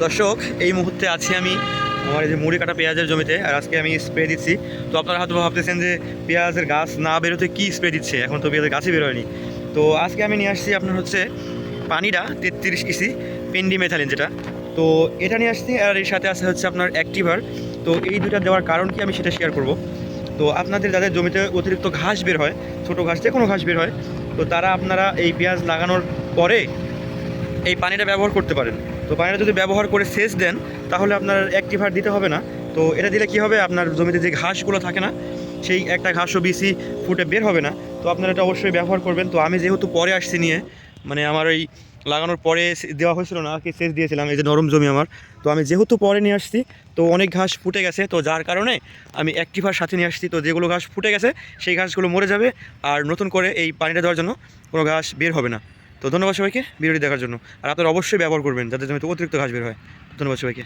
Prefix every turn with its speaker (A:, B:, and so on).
A: দর্শক, এই মুহূর্তে আছি আমি আমার এই যে মুড়ি কাটা পেঁয়াজের জমিতে। আর আজকে আমি স্প্রে দিচ্ছি। তো আপনারা হয়তো ভাবতেছেন যে পেঁয়াজের গাছ না বেরোতে কী স্প্রে দিচ্ছে, এখন তো পেঁয়াজের গাছই বেরোয়নি। তো আজকে আমি নিয়ে আসছি আপনার হচ্ছে পানিটা 33 ইসি পেন্ডিমেথালিন যেটা। তো এটা নিয়ে আসছি, আর এর সাথে আছে হচ্ছে আপনার অ্যাক্টিভার। তো এই দুইটা দেওয়ার কারণ কি আমি সেটা শেয়ার করব। তো আপনাদের যাদের জমিতে অতিরিক্ত ঘাস বের হয়, ছোটো ঘাস যে কোনো ঘাস বের হয়, তো তারা আপনারা এই পেঁয়াজ লাগানোর পরে এই পানিটা ব্যবহার করতে পারেন। তো পানিটা যদি ব্যবহার করে সেচ দেন তাহলে আপনার অ্যাক্টিভার দিতে হবে না। তো এটা দিলে কি হবে, আপনার জমিতে যে ঘাসগুলো থাকে না, সেই একটা ঘাসও বেশি ফুটে বের হবে না। তো আপনারা এটা অবশ্যই ব্যবহার করবেন। তো আমি যেহেতু পরে আসছি নিয়ে, মানে আমার ওই লাগানোর পরে দেওয়া হয়েছিল না, কি সেচ দিয়েছিলাম, এই যে নরম জমি আমার। তো আমি যেহেতু পরে নিয়ে আসছি, তো অনেক ঘাস ফুটে গেছে, তো যার কারণে আমি অ্যাক্টিভার সাথে নিয়ে আসছি। তো যেগুলো ঘাস ফুটে গেছে সেই ঘাসগুলো মরে যাবে, আর নতুন করে এই পানিটা দেওয়ার জন্য কোনো ঘাস বের হবে না। তো ধন্যবাদ সবাইকে ভিডিওটি দেখার জন্য। আর আপনারা অবশ্যই ব্যবহার করবেন যাদের জমিতে অতিরিক্ত ঘাস বের হয়। ধন্যবাদ সবাইকে।